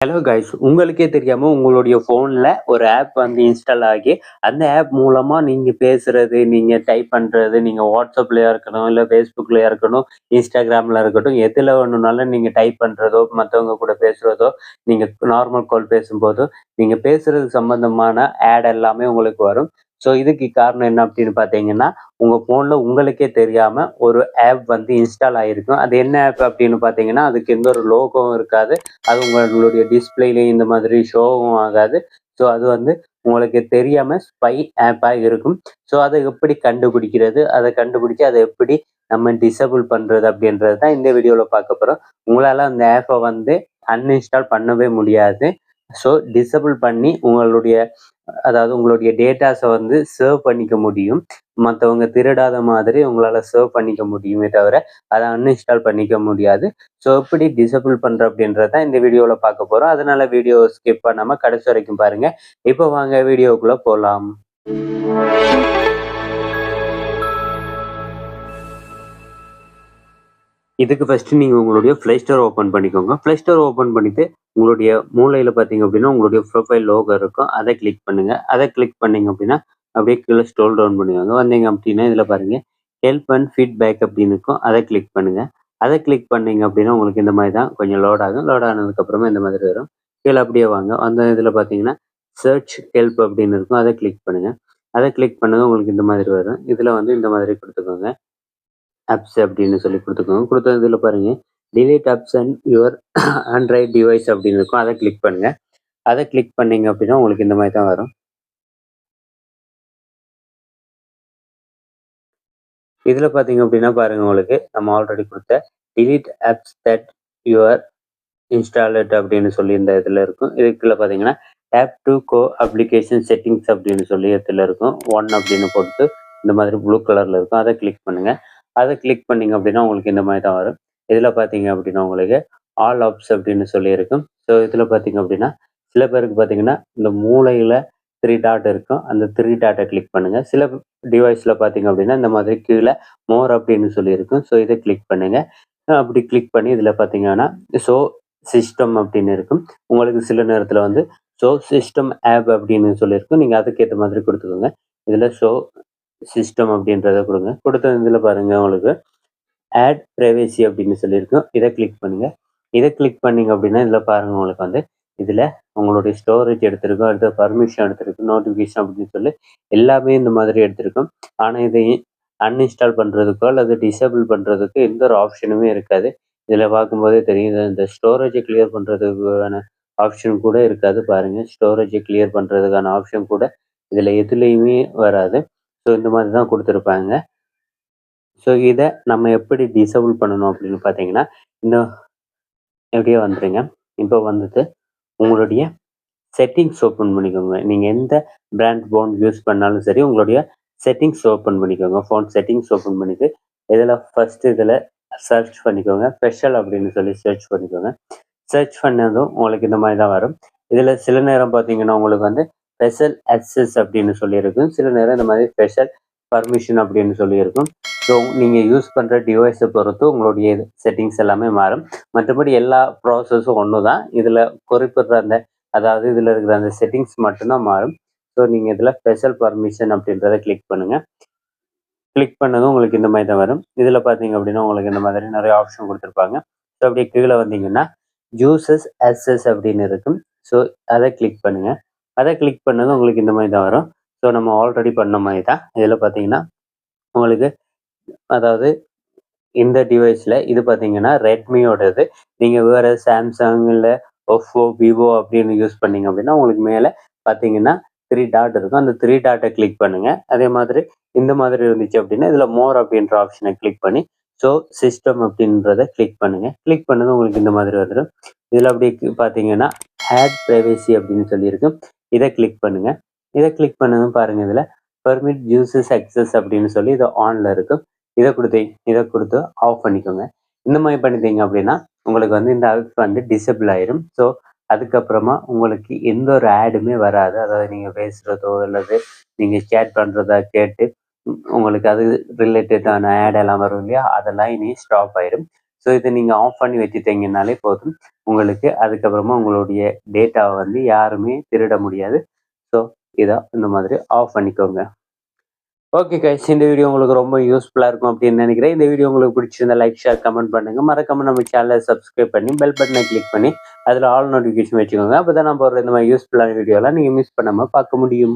Hello guys, உங்களுக்கே தெரியாம உங்களுடைய ஃபோன்ல ஒரு ஆப் வந்து இன்ஸ்டால் ஆகி, அந்த ஆப் மூலமா நீங்க பேசுறது, நீங்க டைப் பண்றது, நீங்க WhatsAppலயா இருக்கணும், இல்ல Facebookலயா இருக்கணும், Instagramல இருக்கட்டும், எதுல வேணும்னாலும் நீங்க டைப் பண்றதோ, மத்தவங்க கூட பேசுறதோ, நீங்க நார்மல் கால் பேசும்போதோ, நீங்க பேசுறது சம்பந்தமான ஆட் எல்லாமே உங்களுக்கு வரும். ஸோ இதுக்கு காரணம் என்ன அப்படின்னு பார்த்தீங்கன்னா, உங்க ஃபோன்ல உங்களுக்கே தெரியாம ஒரு ஆப் வந்து இன்ஸ்டால் ஆயிருக்கும். அது என்ன ஆப் அப்படின்னு பார்த்தீங்கன்னா, அதுக்கு எந்த ஒரு லோகோவும் இருக்காது. அது உங்களுடைய டிஸ்பிளேலையும் இந்த மாதிரி ஷோவும் ஆகாது. ஸோ அது வந்து உங்களுக்கு தெரியாம ஸ்பை ஆப்பா இருக்கும். ஸோ அதை எப்படி கண்டுபிடிக்கிறது? அதை கண்டுபிடிச்சு அதை எப்படி நம்ம டிசேபிள் பண்றது அப்படின்றது தான் இந்த வீடியோல பார்க்க போறோம். உங்களால அந்த ஆப்பை வந்து அன்இன்ஸ்டால் பண்ணவே முடியாது. ஸோ டிசேபிள் பண்ணி அதாவது உங்களுடைய டேட்டாஸை வந்து சேவ் பண்ணிக்க முடியும். மற்றவங்க திருடாத மாதிரி உங்களால சேவ் பண்ணிக்க முடியுமே தவிர, அதை அன்இன்ஸ்டால் பண்ணிக்க முடியாது. ஸோ எப்படி டிசேபிள் பண்ற அப்படின்றத இந்த வீடியோல பார்க்க போறோம். அதனால வீடியோ ஸ்கிப் பண்ணாம கடைசி வரைக்கும் பாருங்க. இப்போ வாங்க வீடியோக்குள்ள போலாம். இதுக்கு ஃபர்ஸ்ட் நீங்க உங்களுடைய Play Store ஓப்பன் பண்ணிக்கோங்க. Play Store ஓப்பன் பண்ணிட்டு உங்களுடைய மூலையில பார்த்தீங்க அப்படின்னா உங்களுடைய ப்ரொஃபைல் லோகோ இருக்கும். அதை கிளிக் பண்ணுங்க. அதை கிளிக் பண்ணீங்க அப்படின்னா அப்படியே கீழே ஸ்க்ரோல் டவுன் பண்ணுவாங்க. வந்தீங்க அப்படின்னா இதுல பாருங்க ஹெல்ப் அண்ட் ஃபீட்பேக் அப்படின்னு இருக்கும். அதை கிளிக் பண்ணுங்க. அதை கிளிக் பண்ணீங்க அப்படின்னா உங்களுக்கு இந்த மாதிரி தான் கொஞ்சம் லோட் ஆகும். லோட் ஆனதுக்கு அப்புறமா இந்த மாதிரி வரும். கீழே அப்படியே வாங்க. அந்த இதுல பார்த்தீங்கன்னா சர்ச் ஹெல்ப் அப்படின்னு இருக்கும். அதை கிளிக் பண்ணுங்க. அதை கிளிக் பண்ணதும் உங்களுக்கு இந்த மாதிரி வரும். இதுல வந்து இந்த மாதிரி கொடுத்துக்கோங்க. ஆப்ஸ் அப்படின்னு சொல்லி கொடுத்துக்கோங்க. கொடுத்ததுல பாருங்க delete apps and your Android device அப்படின்னு இருக்கும். அதை கிளிக் பண்ணுங்க. அதை கிளிக் பண்ணீங்க அப்படின்னா உங்களுக்கு இந்த மாதிரி தான் வரும். இதுல பாத்தீங்க அப்படின்னா பாருங்க உங்களுக்கு நம்ம ஆல்ரெடி கொடுத்த delete apps that your installed அப்படின்னு சொல்லி இந்த இதுல இருக்கும். இதுக்குள்ள பாத்தீங்கன்னா tap to go application settings அப்படின்னு சொல்லி இதுல இருக்கும். 1 அப்படின்னு போட்டு இந்த மாதிரி ப்ளூ கலர்ல இருக்கும். அதை கிளிக் பண்ணுங்க. அதை கிளிக் பண்ணீங்க அப்படின்னா உங்களுக்கு இந்த மாதிரி தான் வரும். இதுல பாத்தீங்க அப்படின்னா உங்களுக்கு ஆல் ஆப்ஸ் அப்படின்னு சொல்லி இருக்கும். ஸோ இதுல பாத்தீங்க அப்படின்னா சில பேருக்கு பாத்தீங்கன்னா இந்த மூலையில 3 டாட் இருக்கும். அந்த 3 டாட்டை கிளிக் பண்ணுங்க. சில டிவைஸ்ல பாத்தீங்க அப்படின்னா இந்த மாதிரி கீழே மோர் அப்படின்னு சொல்லி இருக்கும். ஸோ இதை கிளிக் பண்ணுங்க. அப்படி கிளிக் பண்ணி இதுல பாத்தீங்கன்னா ஷோ சிஸ்டம் அப்படின்னு இருக்கும். உங்களுக்கு சில நேரத்துல வந்து ஷோ சிஸ்டம் ஆப் அப்படின்னு சொல்லியிருக்கும். நீங்க அதுக்கேற்ற மாதிரி கொடுத்துக்கோங்க. இதுல ஷோ சிஸ்டம் அப்படின்றத கொடுங்க. கொடுத்த இதுல பாருங்க உங்களுக்கு ஆட் பிரைவசி அப்படின்னு சொல்லியிருக்கும். இதை கிளிக் பண்ணுங்க. இதை கிளிக் பண்ணீங்க அப்படின்னா இதுல பாருங்க உங்களுக்கு வந்து இதுல உங்களுடைய ஸ்டோரேஜ் எடுத்திருக்கும், அடுத்து பர்மிஷன் எடுத்திருக்கும், நோட்டிஃபிகேஷன் அப்படின்னு சொல்லி எல்லாமே இந்த மாதிரி எடுத்திருக்கும். ஆனா இதை அன்இன்ஸ்டால் பண்றதுக்கோ அல்லது டிசேபிள் பண்றதுக்கு எந்த ஒரு ஆப்ஷனுமே இருக்காது. இதுல பார்க்கும்போதே தெரியும். இந்த ஸ்டோரேஜை கிளியர் பண்றதுக்கான ஆப்ஷன் கூட இருக்காது. பாருங்க ஸ்டோரேஜை கிளியர் பண்றதுக்கான ஆப்ஷன் கூட இதுல எதுலையுமே வராது. ஸோ இந்த மாதிரி தான் கொடுத்துருப்பாங்க. ஸோ இதை நம்ம எப்படி டிசேபிள் பண்ணணும் அப்படின்னு பார்த்தீங்கன்னா இன்னும் எப்படியே வந்துடுங்க. இப்போ வந்துட்டு உங்களுடைய செட்டிங்ஸ் ஓப்பன் பண்ணிக்கோங்க. நீங்கள் எந்த பிராண்ட் ஃபோன் யூஸ் பண்ணாலும் சரி உங்களுடைய செட்டிங்ஸ் ஓப்பன் பண்ணிக்கோங்க. ஃபோன் செட்டிங்ஸ் ஓப்பன் பண்ணிட்டு இதில் ஃபஸ்ட்டு இதில் சர்ச் பண்ணிக்கோங்க. ஸ்பெஷல் அப்படின்னு சொல்லி சர்ச் பண்ணிக்கோங்க. சர்ச் பண்ணதும் உங்களுக்கு இந்த மாதிரி தான் வரும். இதில் சில நேரம் பார்த்தீங்கன்னா உங்களுக்கு வந்து ஸ்பெஷல் அக்சஸ் அப்படின்னு சொல்லியிருக்கும். சில நேரம் இந்த மாதிரி ஸ்பெஷல் பர்மிஷன் அப்படின்னு சொல்லியிருக்கும். ஸோ நீங்கள் யூஸ் பண்ணுற டிவைஸை பொறுத்து உங்களுடைய செட்டிங்ஸ் எல்லாமே மாறும். மற்றபடி எல்லா ப்ராசஸும் ஒன்று தான். இதில் குறிப்பிடுற அதாவது இதில் இருக்கிற அந்த செட்டிங்ஸ் மட்டும்தான் மாறும். ஸோ நீங்கள் இதில் ஸ்பெஷல் பர்மிஷன் அப்படின்றத கிளிக் பண்ணுங்கள். கிளிக் பண்ணதும் உங்களுக்கு இந்த மாதிரி தான் வரும். இதில் பார்த்தீங்க அப்படின்னா உங்களுக்கு இந்த மாதிரி நிறைய ஆப்ஷன் கொடுத்துருப்பாங்க. ஸோ அப்படியே கீழே வந்தீங்கன்னா ஜூசஸ் அக்சஸ் அப்படின்னு இருக்கும். ஸோ அதை கிளிக் பண்ணுங்க. அதை கிளிக் பண்ணதும் உங்களுக்கு இந்த மாதிரி தான் வரும். ஸோ நம்ம ஆல்ரெடி பண்ண மாதிரி தான். இதில் பார்த்தீங்கன்னா உங்களுக்கு அதாவது இந்த டிவைஸ்ல இது பார்த்தீங்கன்னா ரெட்மியோடது. நீங்கள் வேறு சாம்சங் இல்லை ஒப்போ, விவோ அப்படின்னு யூஸ் பண்ணீங்க அப்படின்னா உங்களுக்கு மேலே பார்த்தீங்கன்னா 3 டாட் இருக்கும். அந்த 3 டாட்டை கிளிக் பண்ணுங்க. அதே மாதிரி இந்த மாதிரி இருந்துச்சு அப்படின்னா இதில் மோர் அப்படின்ற ஆப்ஷனை கிளிக் பண்ணி ஸோ சிஸ்டம் அப்படின்றத கிளிக் பண்ணுங்க. கிளிக் பண்ணதும் உங்களுக்கு இந்த மாதிரி வந்துடும். இதில் அப்படி பார்த்தீங்கன்னா ஆட் பிரைவசி அப்படின்னு சொல்லியிருக்கும். இதை கிளிக் பண்ணுங்க. இதை கிளிக் பண்ணதும் பாருங்க இதில் பர்மிட் யூசஸ் அக்சஸ் அப்படின்னு சொல்லி இது ஆன்ல இருக்கும். இதை கொடுத்து ஆஃப் பண்ணிக்கோங்க. இந்த மாதிரி பண்ணிட்டீங்க அப்படின்னா உங்களுக்கு வந்து இந்த ஆப் வந்து டிசேபிள் ஆயிரும். ஸோ அதுக்கப்புறமா உங்களுக்கு எந்த ஒரு ஆடுமே வராது. அதாவது நீங்கள் பேசுகிறதோ அல்லது நீங்கள் சேட் பண்ணுறதா கேட்டு உங்களுக்கு அது ரிலேட்டடான ஆட் எல்லாம் வரும் இல்லையா, அதெல்லாம் இனி ஸ்டாப் ஆயிரும். ஸோ இதை நீங்கள் ஆஃப் பண்ணி வச்சுட்டீங்கனாலே போதும். உங்களுக்கு அதுக்கப்புறமா உங்களுடைய டேட்டாவை வந்து யாருமே திருட முடியாது. ஸோ இதை இந்த மாதிரி ஆஃப் பண்ணிக்கோங்க. ஓகே கைஸ், இந்த வீடியோ உங்களுக்கு ரொம்ப யூஸ்ஃபுல்லாக இருக்கும் அப்படின்னு நினைக்கிறேன். இந்த வீடியோ உங்களுக்கு பிடிச்சிருந்தா லைக், ஷேர், கமெண்ட் பண்ணுங்க. மறக்காம நம்ம சேனலை சப்ஸ்கிரைப் பண்ணி பெல் பட்டனை கிளிக் பண்ணி அதில் ஆல் நோட்டிஃபிகேஷன் வச்சுக்கோங்க. அப்போ தான் நம்ம ஒரு இந்த மாதிரி யூஸ்ஃபுல்லான வீடியோலாம் நீங்கள் மிஸ் பண்ணாமல் பார்க்க முடியும்.